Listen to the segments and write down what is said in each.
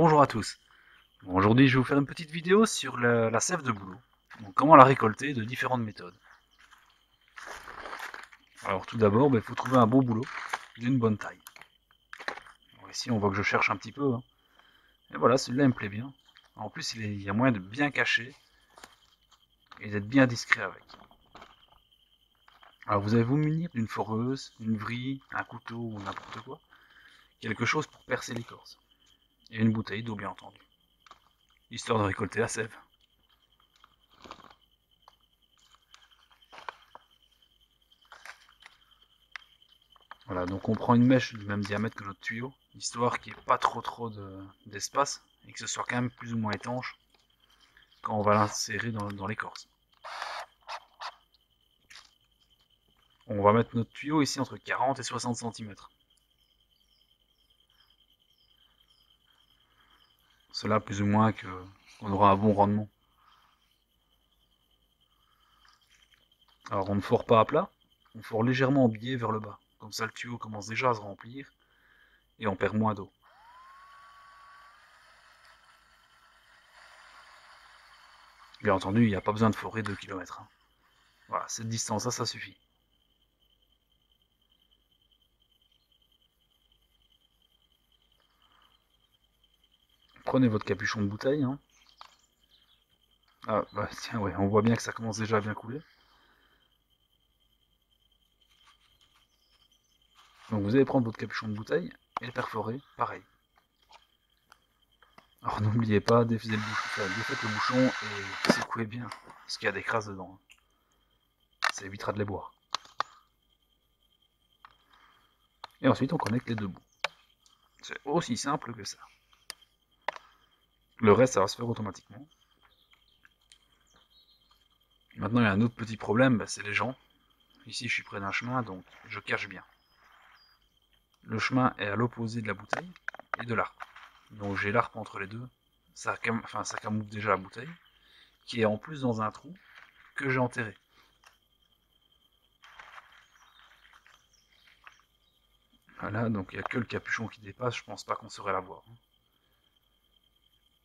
Bonjour à tous. Aujourd'hui, je vais vous faire une petite vidéo sur la sève de bouleau. Donc, comment la récolter de différentes méthodes. Alors, tout d'abord, il faut trouver un beau bouleau d'une bonne taille. Alors, ici, on voit que je cherche un petit peu, hein. Et voilà, celui-là, il me plaît bien. En plus, il y a moyen de bien cacher et d'être bien discret avec. Alors, vous allez vous munir d'une foreuse, une vrille, un couteau ou n'importe quoi. Quelque chose pour percer l'écorce. Et une bouteille d'eau, bien entendu. Histoire de récolter la sève. Voilà, donc on prend une mèche du même diamètre que notre tuyau, histoire qu'il n'y ait pas trop d'espace et que ce soit quand même plus ou moins étanche quand on va l'insérer dans l'écorce. On va mettre notre tuyau ici entre 40 et 60 cm. Cela plus ou moins qu'on aura un bon rendement. Alors on ne fore pas à plat, on fore légèrement en biais vers le bas. Comme ça le tuyau commence déjà à se remplir et on perd moins d'eau. Bien entendu, il n'y a pas besoin de forer 2 km. Voilà, cette distance-là, ça suffit. Prenez votre capuchon de bouteille. Hein. Ah, bah tiens, ouais, on voit bien que ça commence déjà à bien couler. Donc vous allez prendre votre capuchon de bouteille et le perforer, pareil. Alors n'oubliez pas, défaites le bouchon et secouez bien, parce qu'il y a des crasses dedans. Ça évitera de les boire. Et ensuite on connecte les deux bouts. C'est aussi simple que ça. Le reste, ça va se faire automatiquement. Maintenant il y a un autre petit problème, c'est les gens. Ici je suis près d'un chemin, donc je cache bien. Le chemin est à l'opposé de la bouteille et de l'arc. Donc j'ai l'arc entre les deux. Ça camoufle déjà la bouteille, qui est en plus dans un trou que j'ai enterré. Voilà, donc il n'y a que le capuchon qui dépasse, je pense pas qu'on saurait la voir.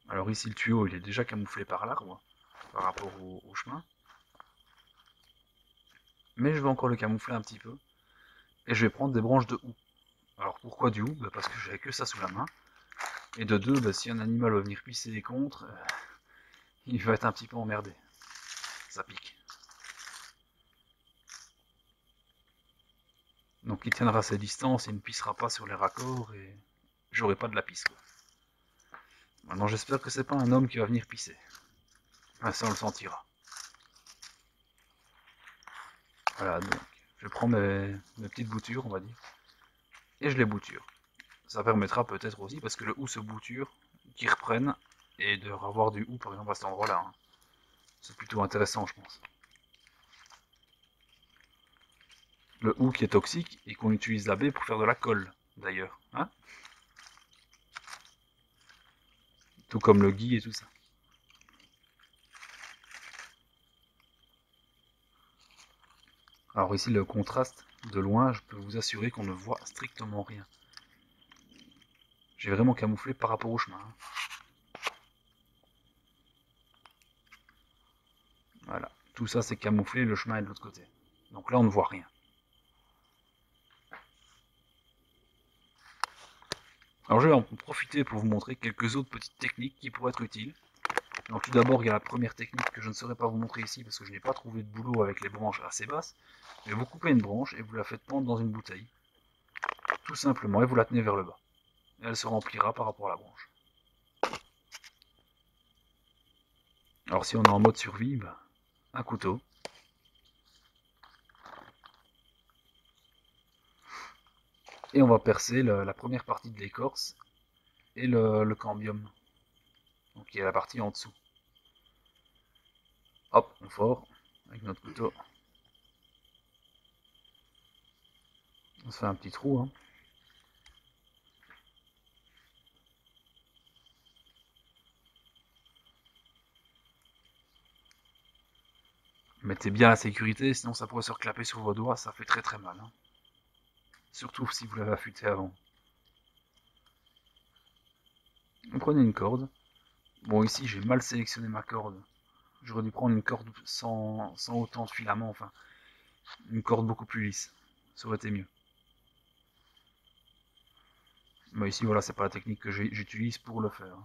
Alors ici le tuyau il est déjà camouflé par l'arbre, par rapport au chemin. Mais je vais encore le camoufler un petit peu. Et je vais prendre des branches de houx. Alors pourquoi du houx? Parce que j'avais que ça sous la main. Et de deux, si un animal va venir pisser contre, il va être un petit peu emmerdé. Ça pique. Donc il tiendra ses distances, il ne pissera pas sur les raccords et j'aurai pas de la pisse. Quoi. Maintenant j'espère que c'est pas un homme qui va venir pisser. Ça on le sentira. Voilà, donc je prends mes petites boutures, on va dire, et je les bouture. Ça permettra peut-être aussi, parce que le houx se bouture, qu'ils reprennent et de revoir du houx par exemple à cet endroit-là. Hein. C'est plutôt intéressant, je pense. Le houx qui est toxique et qu'on utilise la baie pour faire de la colle, d'ailleurs. Hein, tout comme le gui et tout ça. Alors ici, le contraste, de loin, je peux vous assurer qu'on ne voit strictement rien. J'ai vraiment camouflé par rapport au chemin. Hein. Voilà, tout ça c'est camouflé, le chemin est de l'autre côté. Donc là, on ne voit rien. Alors je vais en profiter pour vous montrer quelques autres petites techniques qui pourraient être utiles. Donc tout d'abord, il y a la première technique que je ne saurais pas vous montrer ici parce que je n'ai pas trouvé de boulot avec les branches assez basses. Mais vous coupez une branche et vous la faites pendre dans une bouteille. Tout simplement, et vous la tenez vers le bas. Et elle se remplira par rapport à la branche. Alors si on est en mode survie, un couteau. Et on va percer la première partie de l'écorce et le cambium. Donc il y a la partie en dessous. Hop, on fore avec notre couteau. On se fait un petit trou. Hein. Mettez bien la sécurité, sinon ça pourrait se reclaper sur vos doigts, ça fait très mal. Hein. Surtout si vous l'avez affûté avant. prenez une corde. Bon, ici j'ai mal sélectionné ma corde. J'aurais dû prendre une corde sans autant de filaments, enfin, une corde beaucoup plus lisse. Ça aurait été mieux. Mais ici, voilà, c'est pas la technique que j'utilise pour le faire.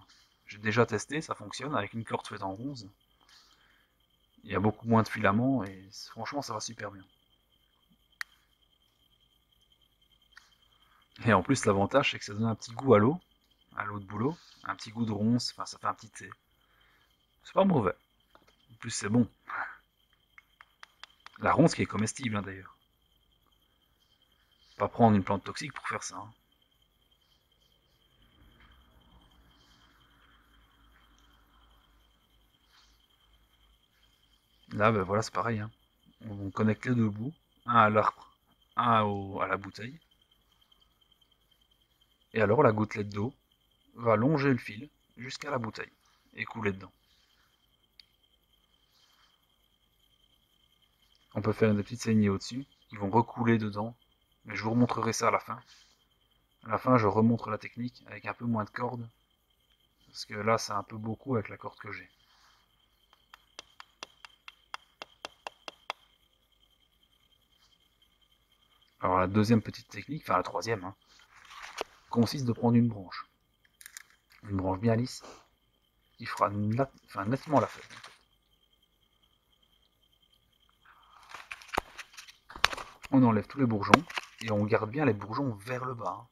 J'ai déjà testé, ça fonctionne avec une corde faite en bronze. Il y a beaucoup moins de filaments et franchement, ça va super bien. Et en plus, l'avantage, c'est que ça donne un petit goût à l'eau de boulot, un petit goût de ronce, enfin, ça fait un petit thé. C'est pas mauvais. En plus, c'est bon. La ronce qui est comestible, hein, d'ailleurs. Pas prendre une plante toxique pour faire ça. Hein. Là, ben voilà, c'est pareil. Hein. On connecte les deux bouts, un à l'arbre, à la bouteille. Et alors, la gouttelette d'eau va longer le fil jusqu'à la bouteille et couler dedans. On peut faire des petites saignées au-dessus qui vont recouler dedans, mais je vous remontrerai ça à la fin. À la fin, je remontre la technique avec un peu moins de corde, parce que là, c'est un peu beaucoup avec la corde que j'ai. Alors la deuxième petite technique, enfin la troisième, hein, consiste de prendre une branche bien lisse, qui fera nettement l'affaire. On enlève tous les bourgeons, et on garde bien les bourgeons vers le bas. Hein.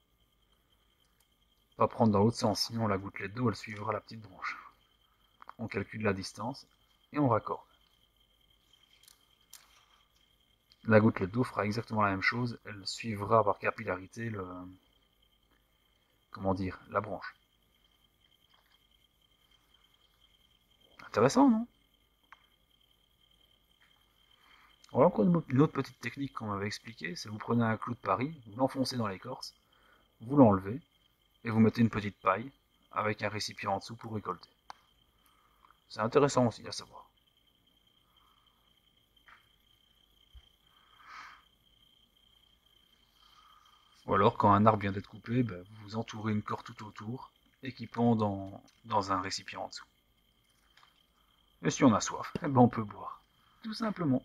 Pas prendre dans l'autre sens, sinon la gouttelette d'eau, elle suivra la petite branche. On calcule la distance, et on raccorde. La gouttelette d'eau fera exactement la même chose, elle suivra par capillarité la branche. Intéressant, non? Voilà encore une autre petite technique qu'on m'avait expliquée, c'est vous prenez un clou de Paris, vous l'enfoncez dans l'écorce, vous l'enlevez, et vous mettez une petite paille avec un récipient en dessous pour récolter. C'est intéressant aussi à savoir. Ou alors, quand un arbre vient d'être coupé, ben, vous entourez une corde tout autour et qui pend dans un récipient en dessous. Et si on a soif, eh ben on peut boire. Tout simplement.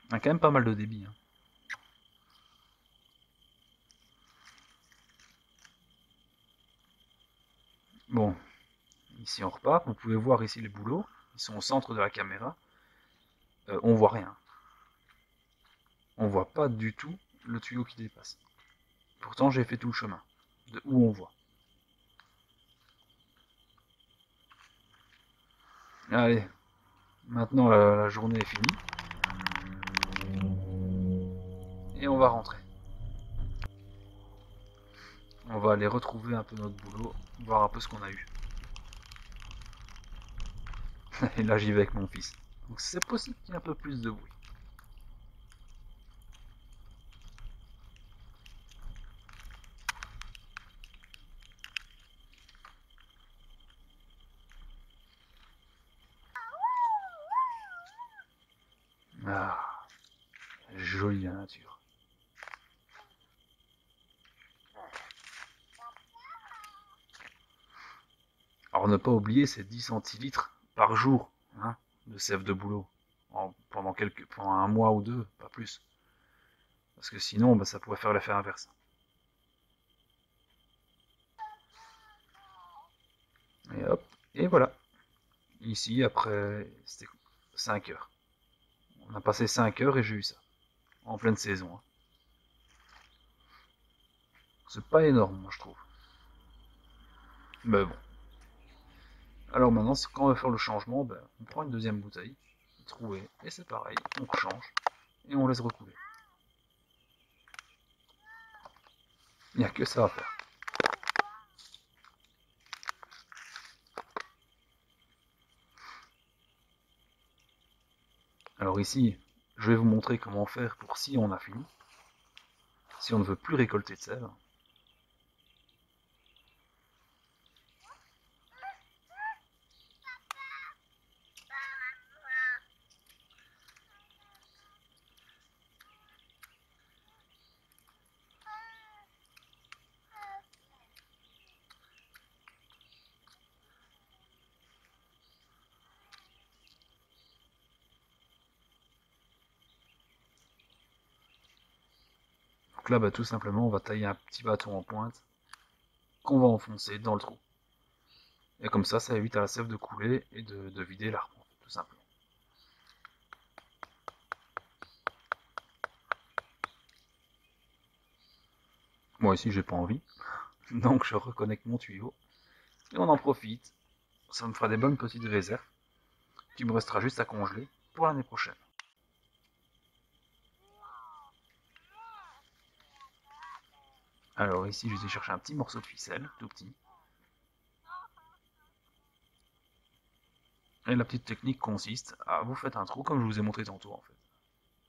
Il y a quand même pas mal de débit. Hein. Bon, ici on repart. Vous pouvez voir ici les boulots. Ils sont au centre de la caméra. On voit rien. On voit pas du tout le tuyau qui dépasse. Pourtant, j'ai fait tout le chemin. De où on voit. Allez, maintenant la journée est finie. Et on va rentrer. On va aller retrouver un peu notre boulot, voir un peu ce qu'on a eu. Et là j'y vais avec mon fils. Donc c'est possible qu'il y ait un peu plus de bruit. Ah, jolie la nature. Alors ne pas oublier ces 10 centilitres par jour hein, de sève de bouleau. Pendant un mois ou deux, pas plus. Parce que sinon, bah, ça pourrait faire l'effet inverse. Et hop, et voilà. Ici, après, c'était 5 heures. On a passé 5 heures et j'ai eu ça. En pleine saison. Hein. C'est pas énorme, moi je trouve. Mais bon. Alors maintenant, quand on va faire le changement, ben, on prend une deuxième bouteille, trouée, et c'est pareil, on change, et on laisse recouler. Il n'y a que ça à faire. Alors ici, je vais vous montrer comment faire pour si on a fini, si on ne veut plus récolter de sève. Donc là, bah, tout simplement, on va tailler un petit bâton en pointe qu'on va enfoncer dans le trou. Et comme ça évite à la sève de couler et de vider l'arbre, tout simplement. Moi ici, j'ai pas envie, donc je reconnecte mon tuyau et on en profite. Ça me fera des bonnes petites réserves qui me restera juste à congeler pour l'année prochaine. Alors ici, je vais chercher un petit morceau de ficelle, tout petit. Et la petite technique consiste à vous faites un trou comme je vous ai montré tantôt en fait.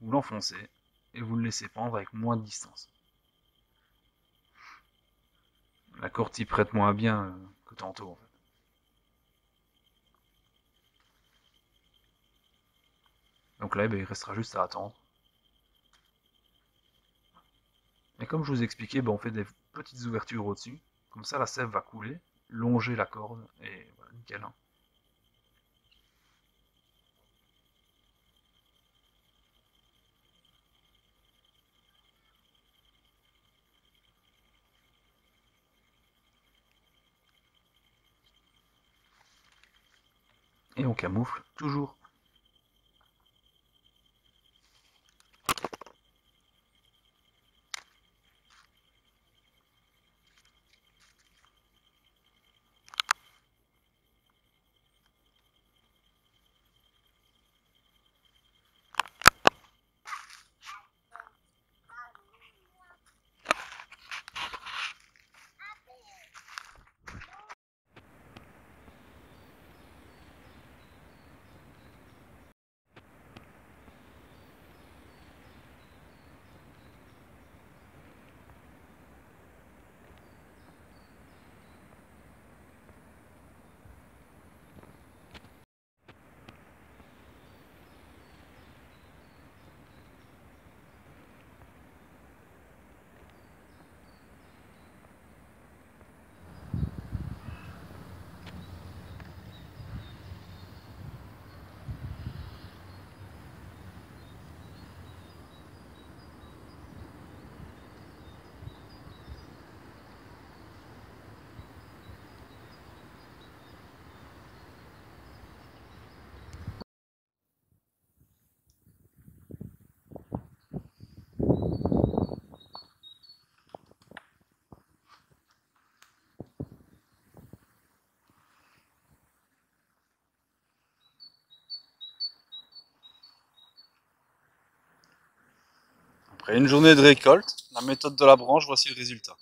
Vous l'enfoncez et vous le laissez pendre avec moins de distance. La corde s'y prête moins bien que tantôt en fait. Donc là, il restera juste à attendre. Et comme je vous ai expliqué, on fait des petites ouvertures au-dessus. Comme ça, la sève va couler, longer la corde, et voilà, nickel. Hein. Et on camoufle toujours. Après une journée de récolte, la méthode de la branche, voici le résultat.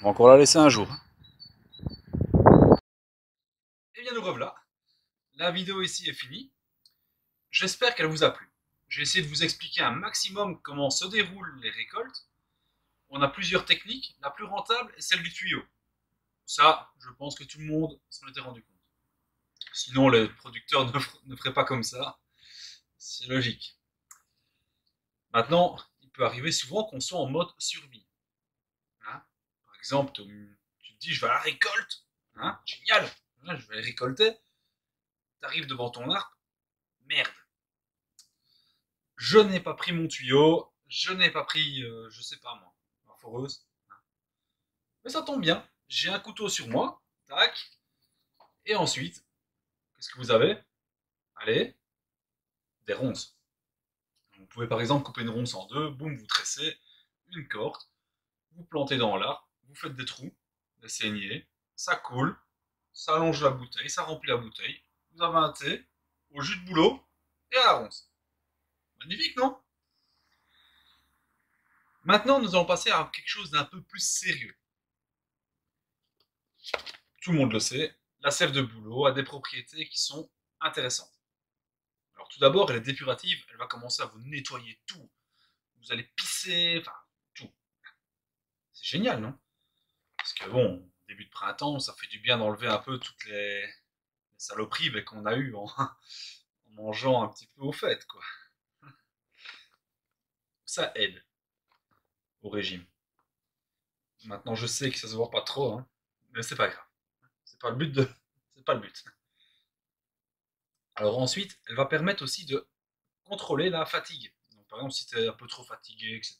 On va encore la laisser un jour. Et bien nous revoilà. La vidéo ici est finie. J'espère qu'elle vous a plu. J'ai essayé de vous expliquer un maximum comment se déroulent les récoltes. On a plusieurs techniques. La plus rentable est celle du tuyau. Ça, je pense que tout le monde s'en était rendu compte. Sinon, les producteurs ne feraient pas comme ça. C'est logique. Maintenant, il peut arriver souvent qu'on soit en mode survie. Hein, par exemple, tu te dis, je vais à la récolte. Hein, génial. Hein, je vais aller récolter. Tu arrives devant ton arbre. Merde. Je n'ai pas pris mon tuyau. Je n'ai pas pris, je sais pas moi, ma foreuse. Hein. Mais ça tombe bien. J'ai un couteau sur moi. Tac. Et ensuite, qu'est-ce que vous avez? Allez, des ronces. Vous pouvez par exemple couper une ronce en deux, boum, vous tressez une corde, vous plantez dans l'arbre, vous faites des trous, des saignées, ça coule, ça allonge la bouteille, ça remplit la bouteille, vous avez un thé, au jus de bouleau et à la ronce. Magnifique, non? Maintenant, nous allons passer à quelque chose d'un peu plus sérieux. Tout le monde le sait, la sève de bouleau a des propriétés qui sont intéressantes. Alors tout d'abord, elle est dépurative, elle va commencer à vous nettoyer tout. Vous allez pisser, enfin, tout. C'est génial, non? Parce que bon, début de printemps, ça fait du bien d'enlever un peu toutes les saloperies qu'on a eues en mangeant un petit peu au fait, quoi. Ça aide au régime. Maintenant, je sais que ça se voit pas trop, hein, mais c'est pas grave. C'est pas le but de. C'est pas le but. Alors ensuite, elle va permettre aussi de contrôler la fatigue. Donc, par exemple, si tu es un peu trop fatigué, etc.,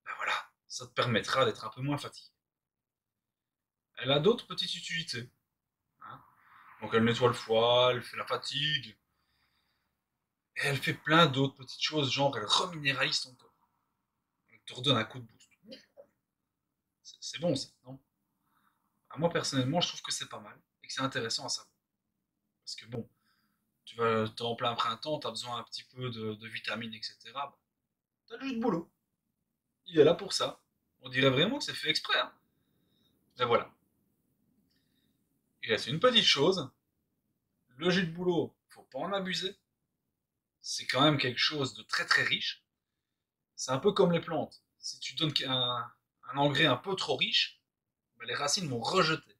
ben voilà, ça te permettra d'être un peu moins fatigué. Elle a d'autres petites utilités, hein. Donc elle nettoie le foie, elle fait la fatigue, et elle fait plein d'autres petites choses, genre elle reminéralise ton corps. Elle te redonne un coup de boost. C'est bon ça, non? Moi personnellement, je trouve que c'est pas mal et que c'est intéressant à savoir. Parce que bon, tu vas t'es en plein printemps, tu as besoin un petit peu de vitamines, etc. Bah, t'as le jus de boulot. Il est là pour ça. On dirait vraiment que c'est fait exprès, hein. Mais voilà. Il reste une petite chose. Le jus de boulot, faut pas en abuser. C'est quand même quelque chose de très très riche. C'est un peu comme les plantes. Si tu donnes un engrais un peu trop riche, ben, les racines vont rejeter.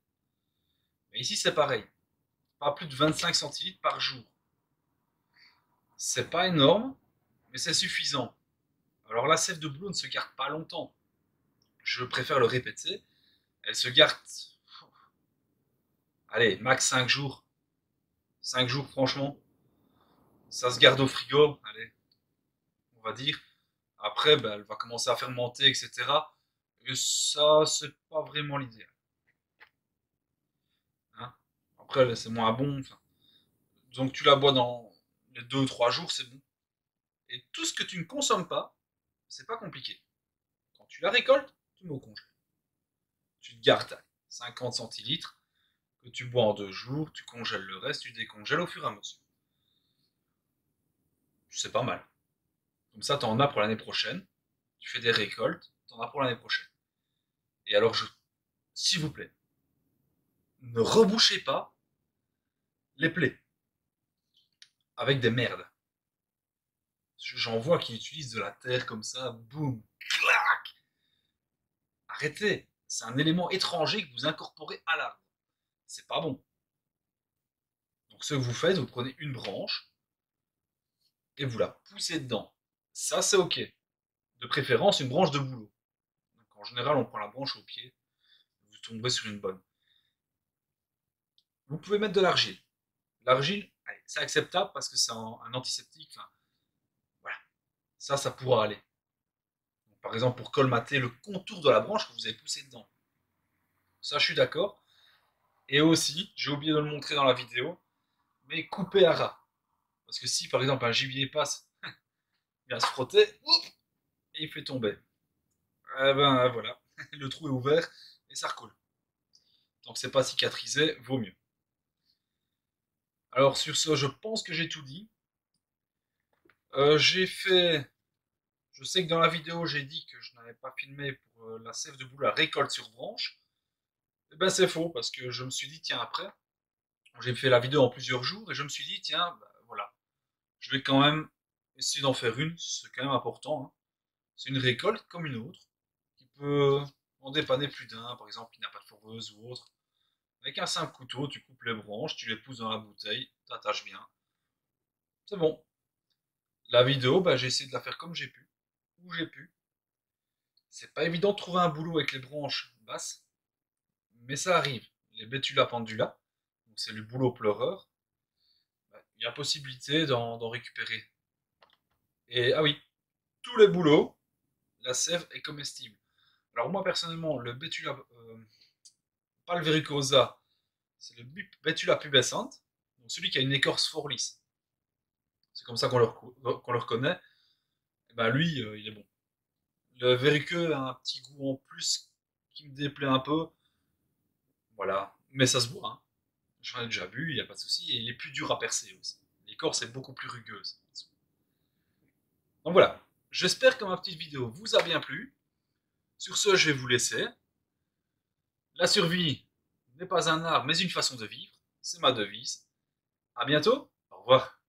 Mais ici c'est pareil. Pas plus de 25 centilitres par jour. C'est pas énorme, mais c'est suffisant. Alors la sève de boulot ne se garde pas longtemps. Je préfère le répéter. Elle se garde, allez, max 5 jours. 5 jours franchement. Ça se garde au frigo, allez, on va dire. Après, ben, elle va commencer à fermenter, etc. Et ça, c'est pas vraiment l'idéal, hein. Après, c'est moins bon. Enfin, donc tu la bois dans les 2 ou 3 jours, c'est bon. Et tout ce que tu ne consommes pas, c'est pas compliqué. Quand tu la récoltes, tu mets au congèle. Tu te gardes 50 centilitres que tu bois en 2 jours, tu congèles le reste, tu décongèles au fur et à mesure. C'est pas mal. Comme ça, tu en as pour l'année prochaine. Tu fais des récoltes, tu en as pour l'année prochaine. Et alors, s'il vous plaît, ne rebouchez pas les plaies avec des merdes. J'en vois qui utilisent de la terre comme ça, boum, clac. Arrêtez, c'est un élément étranger que vous incorporez à l'arbre. C'est pas bon. Donc ce que vous faites, vous prenez une branche et vous la poussez dedans. Ça c'est ok. De préférence une branche de bouleau. Donc, en général, on prend la branche au pied, vous tomberez sur une bonne. Vous pouvez mettre de l'argile. L'argile, c'est acceptable parce que c'est un antiseptique. Enfin, voilà, ça pourra aller. Donc, par exemple, pour colmater le contour de la branche que vous avez poussé dedans. Ça, je suis d'accord. Et aussi, j'ai oublié de le montrer dans la vidéo, mais couper à ras. Parce que si par exemple un gibier passe, il vient se frotter, et il fait tomber. Eh ben voilà, le trou est ouvert et ça recoule. Tant que c'est pas cicatrisé, vaut mieux. Alors sur ce, je pense que j'ai tout dit. J'ai fait. Je sais que dans la vidéo, j'ai dit que je n'avais pas filmé pour la sève de boule à récolte sur branche. Eh ben c'est faux, parce que je me suis dit, tiens, après, j'ai fait la vidéo en plusieurs jours, et je me suis dit, tiens, bah, voilà, je vais quand même essayer d'en faire une, c'est quand même important, hein. C'est une récolte comme une autre, qui peut en dépanner plus d'un, par exemple, qui n'a pas de foreuse ou autre. Avec un simple couteau, tu coupes les branches, tu les pousses dans la bouteille, t'attaches bien. C'est bon. La vidéo, bah, j'ai essayé de la faire comme j'ai pu, où j'ai pu. C'est pas évident de trouver un boulot avec les branches basses, mais ça arrive. Les Betula pendula, donc c'est le boulot pleureur, bah, il y a possibilité d'en récupérer. Et ah oui, tous les boulots, la sève est comestible. Alors moi personnellement, le Betula, pas le verrucosa, c'est le Betula pubescent, donc celui qui a une écorce fort lisse. C'est comme ça qu'on le reconnaît. Et ben lui, il est bon. Le verruqueux a un petit goût en plus qui me déplaît un peu. Voilà. Mais ça se voit, hein. J'en ai déjà bu, il n'y a pas de souci. Et il est plus dur à percer aussi. L'écorce est beaucoup plus rugueuse. Donc voilà. J'espère que ma petite vidéo vous a bien plu. Sur ce, je vais vous laisser. La survie n'est pas un art, mais une façon de vivre. C'est ma devise. À bientôt. Au revoir.